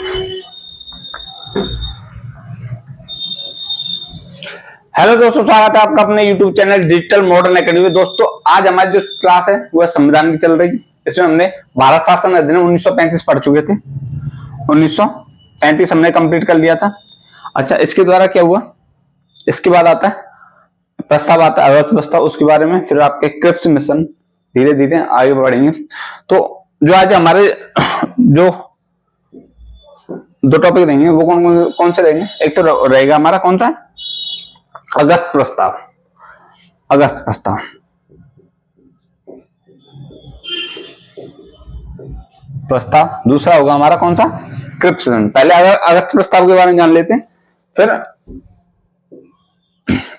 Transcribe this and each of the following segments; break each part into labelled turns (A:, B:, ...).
A: Hello दोस्तों, स्वागत है आपका अपने YouTube channel digital modern academy. दोस्तों आज हमारी जो क्लास है वो संविधान की चल रही है। इसमें हमने भारत शासन अधिनियम 1935 पढ़ चुके थे। 1935 हमने कंप्लीट कर लिया था। अच्छा, इसके द्वारा क्या हुआ, इसके बाद आता है प्रस्ताव, आता है अगस्त प्रस्ताव, उसके बारे में फिर आपके क्रिप्स मिशन, धीरे धीरे आगे बढ़ेंगे। तो जो आज हमारे जो दो टॉपिक रहेंगे वो कौन से रहेंगे, एक तो रहेगा हमारा कौन सा, अगस्त प्रस्ताव। अगस्त प्रस्ताव दूसरा होगा हमारा कौन सा, क्रिप्स मिशन। पहले अगस्त प्रस्ताव के बारे में जान लेते हैं, फिर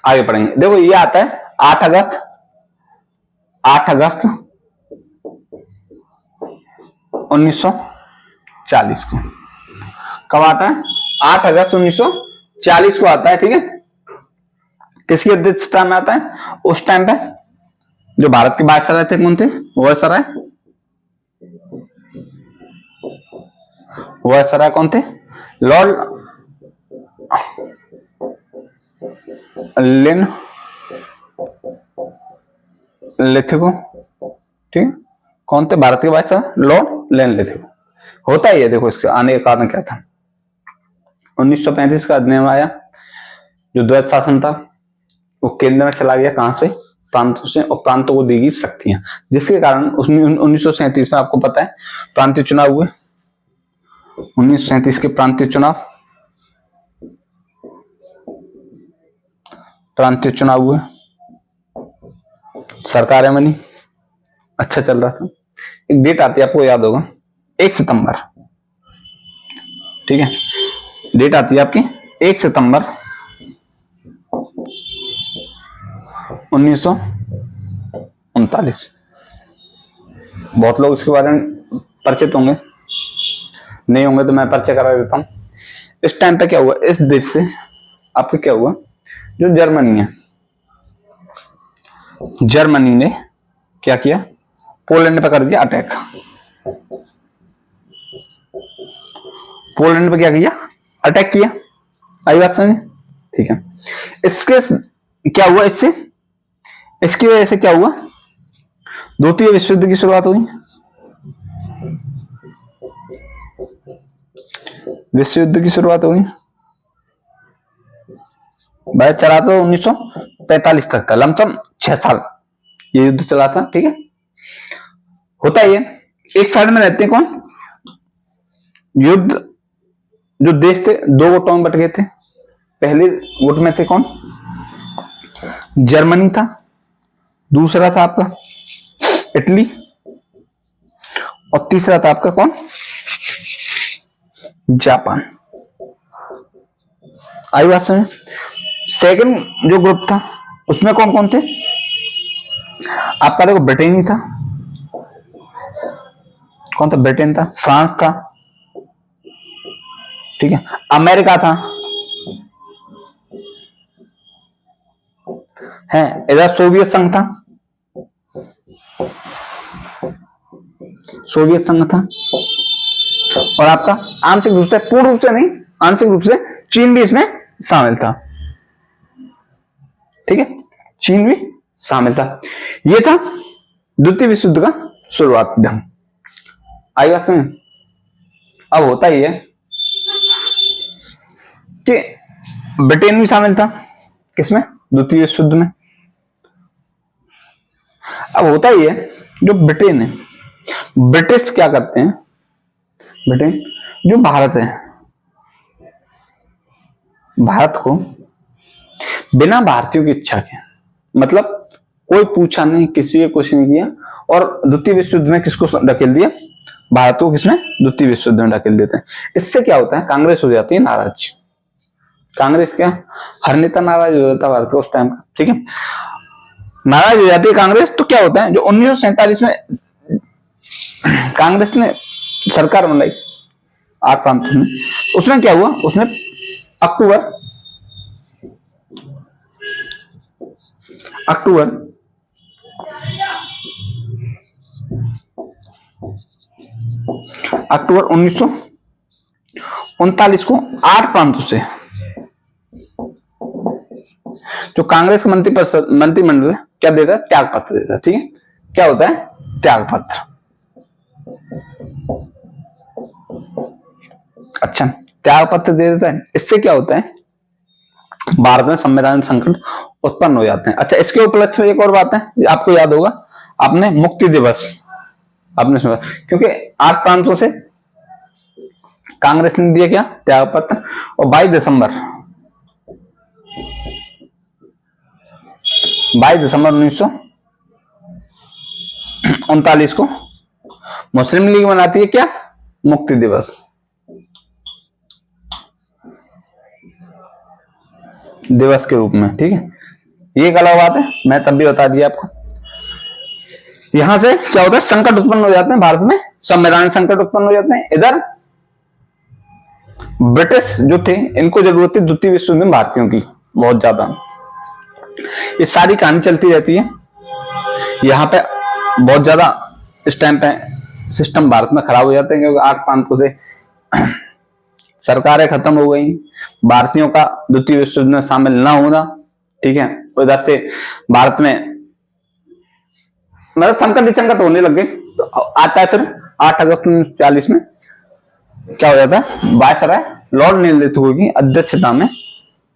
A: आगे पढ़ेंगे। देखो ये आता है 8 अगस्त 1940 को। कब आता है? 8 अगस्त 1940 को आता है। ठीक है, किसकी अध्यक्षता में आता है? उस टाइम पे जो भारत के वायसराय थे, कौन थे? वायसराय कौन थे? Lord Lithgow. ठीक है, कौन थे भारत के वायसराय? Lord Lithgow. होता ही है। देखो इसके आने का कारण क्या था, 1935 का अधिनियम आया, जो द्वैत शासन था वो केंद्र में चला गया। कहां से? प्रांतों से, और प्रांतों को दी गई शक्तियां, जिसके कारण 1937 में आपको पता है प्रांतीय चुनाव हुए। 1937 के प्रांतीय चुनाव हुए, सरकारें बनी, अच्छा चल रहा था। एक डेट आती है, आपको याद होगा, 1 सितंबर। ठीक है, डेट आती है आपकी 1 सितंबर 1939। बहुत लोग इसके बारे में परिचित होंगे, नहीं होंगे तो मैं परिचय करा देता हूं। इस टाइम पे क्या हुआ, इस देश से आपके क्या हुआ, जो जर्मनी है, जर्मनी ने क्या किया, पोलैंड पे कर दिया अटैक। पोलैंड पे क्या किया, अटैक किया। आई बात समझ? ठीक है, इसके क्या हुआ, इसकी वजह से क्या हुआ, द्वितीय विश्व युद्ध की शुरुआत हुई। विश्व युद्ध की शुरुआत हुई भाई, चला तो 1945 तक था, लमसम 6 साल ये युद्ध चला था। ठीक है, होता ही है, एक साइड में रहते हैं कौन, युद्ध जो देश थे दो गुटों में बट गए थे। पहले गुट में थे कौन, जर्मनी था, दूसरा था आपका इटली, और तीसरा था आपका कौन, जापान। आई बात समझ? सेकंड जो ग्रुप था उसमें कौन कौन थे आपका, देखो ब्रिटेन ही था। कौन था? ब्रिटेन था, फ्रांस था, ठीक है, अमेरिका था, है इधर सोवियत संघ था, और आपका आंशिक रूप से, पूर्ण रूप से नहीं, आंशिक रूप से चीन भी इसमें शामिल था। ठीक है, चीन भी शामिल था। ये था द्वितीय विश्व युद्ध का शुरुआती ढंग। आई बात समझ? अब होता ही है कि ब्रिटेन भी शामिल था, किसमें, द्वितीय विश्व युद्ध में। अब होता ही है, जो ब्रिटेन है, ब्रिटिश क्या करते हैं, ब्रिटेन जो भारत है, भारत को बिना भारतीयों की इच्छा के, मतलब कोई पूछा नहीं, किसी ने कुछ नहीं किया, और द्वितीय विश्व युद्ध में किसको ढकेल दिया, भारत को किसने, द्वितीय विश्व युद्ध में ढकेल देते हैं। इससे क्या होता है, कांग्रेस हो जाती है नाराज। कांग्रेस क्या, हर नेता नाराज हो जाता है भारत का उस टाइम का। ठीक है, नाराज हो जाती है कांग्रेस। तो क्या होता है, जो 1947 में कांग्रेस ने सरकार बनाई 8 प्रांतों में, उसमें क्या हुआ, उसने अक्टूबर 19 39 को 8 प्रांतों से जो कांग्रेस का मंत्रिमंडल क्या देता है, त्याग पत्र देता है। ठीक है, क्या होता है, त्याग पत्र। अच्छा, त्याग पत्र दे देता है, इससे क्या होता है, भारत में संवैधानिक संकट उत्पन्न हो जाते हैं। अच्छा, इसके उपलक्ष्य में एक और बात है, आपको याद होगा, आपने मुक्ति दिवस आपने सुना, क्योंकि 8 प्रांतों से कांग्रेस ने दिया क्या, त्याग पत्र, और 22 दिसंबर 1939 को मुस्लिम लीग मनाती है क्या, मुक्ति दिवस के रूप में। ठीक है, ये एक अलग बात है, मैं तब भी बता दिया आपको। यहां से क्या होता है, संकट उत्पन्न हो जाते हैं भारत में, संवैधानिक संकट उत्पन्न हो जाते हैं। इधर ब्रिटिश जो थे, इनको जरूरत थी द्वितीय विश्व युद्ध में भारतीयों की बहुत ज्यादा। ये सारी कहानी चलती रहती है। यहाँ पे बहुत ज्यादा इस टाइम पे सिस्टम भारत में खराब हो जाते हैं, क्योंकि 8 प्रांतों से सरकारें खत्म हो गई, भारतीयों का द्वितीय विश्व युद्ध में शामिल ना होना। ठीक है, उधर से भारत में मतलब संकट ही संकट होने लगे। तो आता है फिर 8 अगस्त 1940 में क्या हो जाता है, वायसराय लॉर्ड नेल्सन की अध्यक्षता में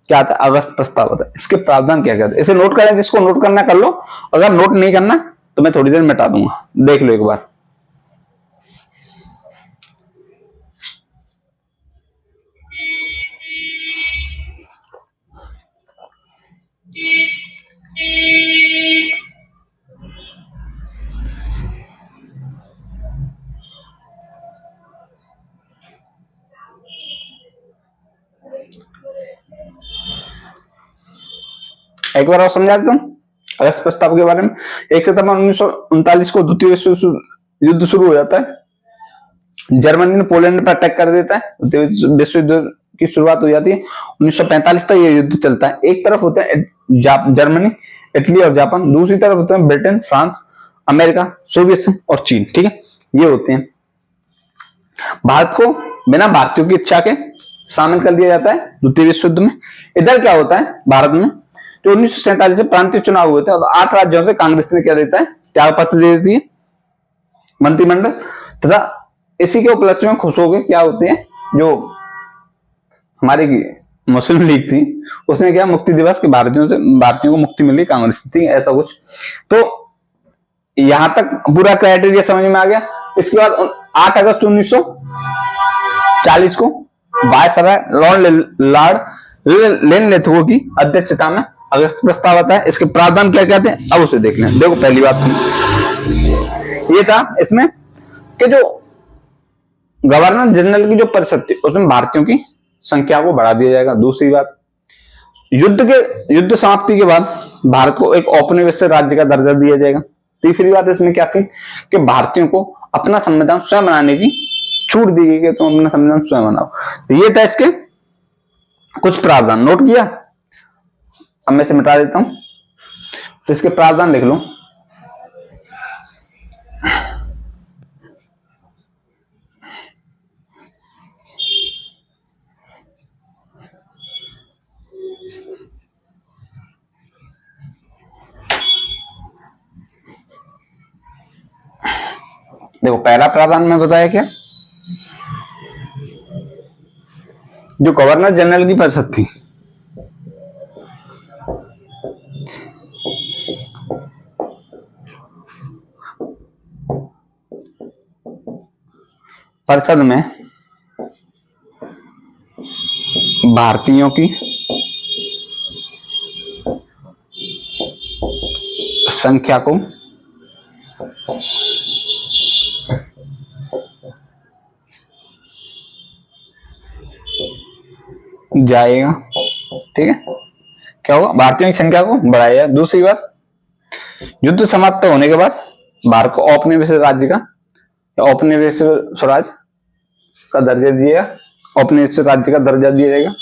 A: क्या आता है, अगस्त प्रस्ताव होता है। इसके प्रावधान क्या कहते हैं, इसे नोट करें, जिसको नोट करना कर लो, अगर नोट नहीं करना तो मैं थोड़ी देर मिटा दूंगा, देख लो एक बार। एक बार और समझा देता हूं अगस्त प्रस्ताव के बारे में। 1 सितंबर 1939 को द्वितीय विश्व युद्ध शुरू हो जाता है। जर्मनी ने पोलैंड पर अटैक कर देता है, द्वितीय विश्व युद्ध की शुरुआत हो जाती है। 1945 तक ये युद्ध चलता है। एक तरफ होता है जर्मनी, इटली और जापान, दूसरी तरफ होते हैं ब्रिटेन, फ्रांस, अमेरिका, सोवियत संघ और चीन। ठीक है, ये होते हैं। भारत को बिना भारतीयों की इच्छा के शामिल कर दिया जाता है द्वितीय विश्व युद्ध में। इधर क्या होता है, भारत में जो 1947 से प्रांतीय चुनाव हुए थे, और 8 राज्यों से कांग्रेस ने क्या देता है, त्याग पत्र दे देती है मंत्रिमंडल। तथा इसी के उपलक्ष्य में खुश हो गए क्या होते हैं, जो हमारी मुस्लिम लीग थी उसने क्या, मुक्ति दिवस के भारतीयों को मुक्ति मिली कांग्रेस थी, ऐसा कुछ। तो यहां तक पूरा क्राइटेरिया समझ में आ गया। इसके बाद 8 अगस्त 1940 को वायसराय लॉर्ड नेल्सन की अध्यक्षता में अगस्त प्रस्ताव आता है। इसके प्रावधान क्या कहते हैं, अब उसे देख लें। देखो, पहली बात ये था इसमें कि जो गवर्नर जनरल की जो परिषद थी, उसमें भारतीयों की संख्या को बढ़ा दिया जाएगा। दूसरी बात, युद्ध समाप्ति के बाद भारत को एक औपनिवेशिक राज्य का दर्जा दिया जाएगा। तीसरी बात इसमें क्या थी कि भारतीयों को अपना संविधान स्वयं बनाने की छूट दी गई कि तुम अपना संविधान स्वयं बनाओ। तो ये था इसके कुछ प्रावधान। नोट किया, अब मैं इसे मिटा देता हूं, तो इसके प्रावधान लिख लो। देखो, पहला प्रावधान में बताया क्या, जो गवर्नर जनरल की परिषद थी, परिषद में भारतीयों की संख्या को जाएगा। ठीक है, क्या होगा, भारतीयों की संख्या को बढ़ाया। दूसरी बात, युद्ध समाप्त होने के बाद भारत को औपनिवेशिक राज्य का, औपनिवेशिक स्वराज का दर्जा दिया, औपनिवेशिक राज्य का दर्जा दिया जाएगा।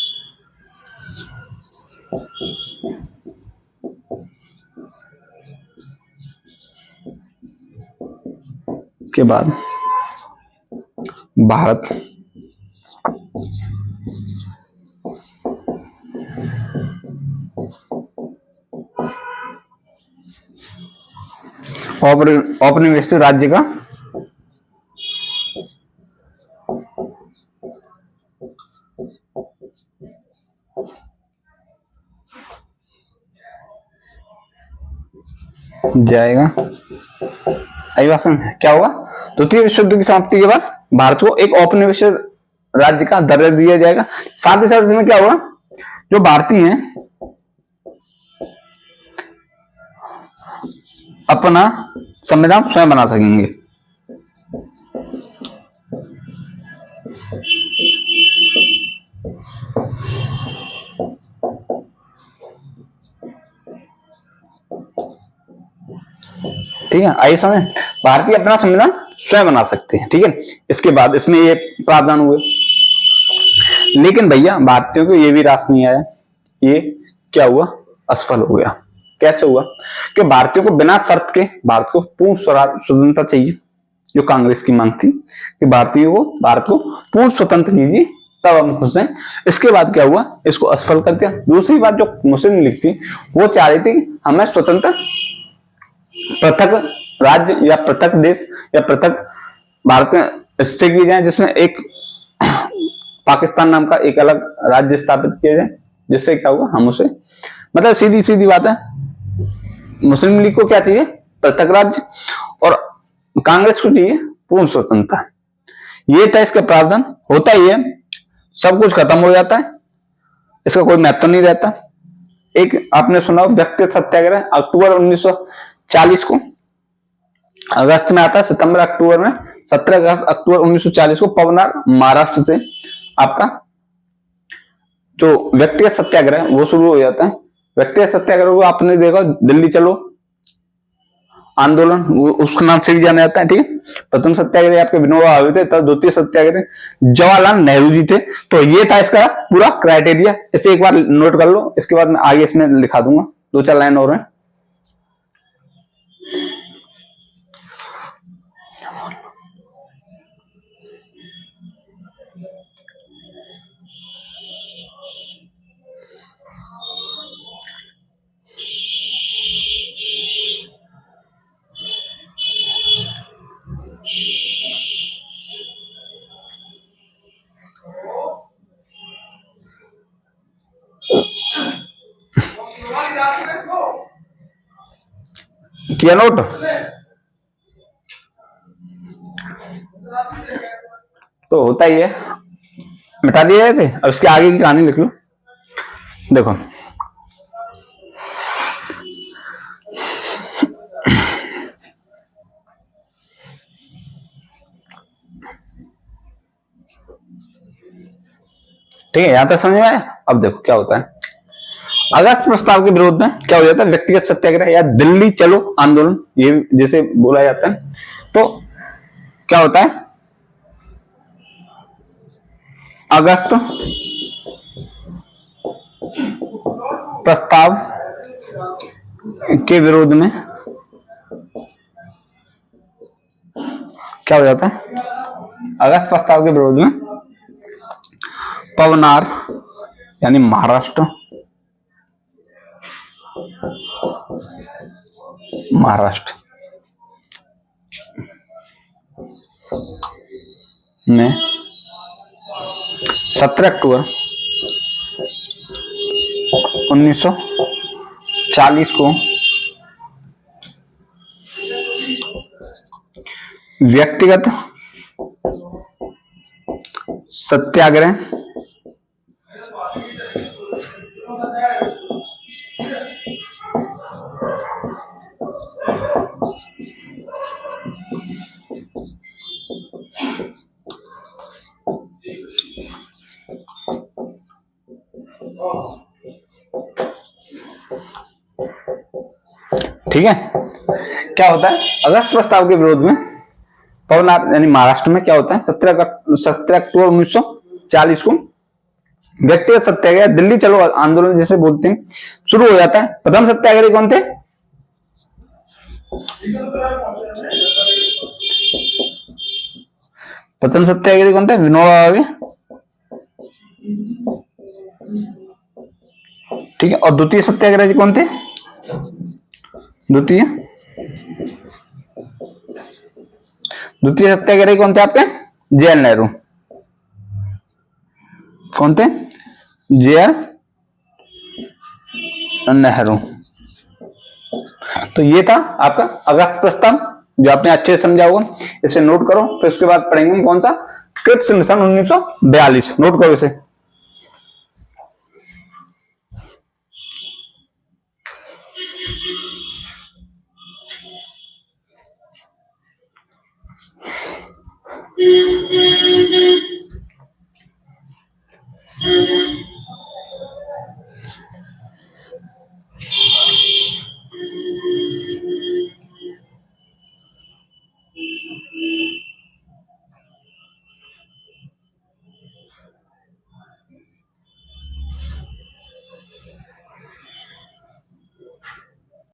A: के बाद भारत औपनिवेशिक राज्य का जाएगा। आई बात समझ क्या होगा? द्वितीय विश्व युद्ध की समाप्ति के बाद भारत को एक औपनिवेशिक राज्य का दर्जा दिया जाएगा। साथ ही साथ इसमें क्या होगा, जो भारतीय हैं अपना संविधान स्वयं बना सकेंगे। ठीक है, आइए समझ, भारतीय अपना संविधान स्वयं बना सकते हैं। ठीक है, इसके बाद इसमें ये प्रावधान हुए, लेकिन भैया भारतीयों को ये भी रास नहीं आया। ये क्या हुआ? असफल हो गया। कैसे हुआ? कि भारतीयों को बिना शर्त के भारत को पूर्ण स्वतंत्रता चाहिए, जो कांग्रेस की मांग थी कि भारतीयों को भारत को पूर्ण स्वतंत्र कीजिए, तब हम खुश हैं। इसके बाद क्या हुआ? इसको असफल कर दिया। दूसरी बात, जो मुस्लिम लीग थी वो चाह रही थी कि हमें स्वतंत्र पृथक राज्य या पृथक देश या पृथक भारत में इससे किए जाए, जिसमें एक पाकिस्तान नाम का एक अलग राज्य स्थापित किया जाए, जिससे क्या होगा हम उसे, मतलब सीधी सीधी बात है, मुस्लिम लीग को क्या चाहिए? पृथक राज्य, और कांग्रेस को चाहिए पूर्ण स्वतंत्रता। ये था इसका प्रावधान। होता ही है, सब कुछ खत्म हो जाता है, इसका कोई महत्व नहीं रहता। एक आपने सुना व्यक्तिगत सत्याग्रह अक्टूबर 1940 को, अगस्त में आता है, सितंबर अक्टूबर में, 17 अगस्त अक्टूबर 1940 को पवनार महाराष्ट्र से आपका जो व्यक्तिगत सत्याग्रह वो शुरू हो जाता है। व्यक्तिगत सत्याग्रह को आपने देखा, दिल्ली चलो आंदोलन, उसके नाम से भी जाना जाता है। ठीक है, प्रथम सत्याग्रह आपके विनोबा भावे थे, तब द्वितीय सत्याग्रह जवाहरलाल नेहरू जी थे। तो ये था इसका पूरा क्राइटेरिया, इसे एक बार नोट कर लो, इसके बाद मैं आगे इसमें लिखा दूंगा, 2-4 लाइन और है। किया नोट? तो होता ही है, मिटा दिए गए थे। अब इसके आगे की कहानी लिख लो। देखो, ठीक है, यहां तक समझ में आया? अब देखो क्या होता है। अगस्त प्रस्ताव के विरोध में क्या हो जाता है? व्यक्तिगत सत्याग्रह या दिल्ली चलो आंदोलन, ये जैसे बोला जाता है। तो क्या होता है? अगस्त प्रस्ताव के विरोध में क्या हो जाता है? अगस्त प्रस्ताव के विरोध में पवनार यानी महाराष्ट्र में 17 अक्टूबर 1940 को व्यक्तिगत सत्याग्रह ठीक है, क्या होता है? अगस्त प्रस्ताव के विरोध में पवनार यानी महाराष्ट्र में क्या होता है? 17 अक्टूबर 1940 को व्यक्तिगत सत्याग्रह दिल्ली चलो आंदोलन जैसे बोलते हैं शुरू हो जाता है। प्रथम सत्याग्रही कौन थे? प्रथम सत्याग्रही कौन थे? विनोबा भावे ठीक है, और द्वितीय सत्याग्रह जी कौन थे? द्वितीय द्वितीय सत्याग्रही कौन थे आपके? जवाहरलाल नेहरू। कौन थे? जवाहरलाल नेहरू। तो ये था आपका अगस्त प्रस्ताव, जो आपने अच्छे से समझा होगा। इसे नोट करो, फिर उसके बाद पढ़ेंगे हम कौन सा? Cripps mission 1942। नोट करो इसे।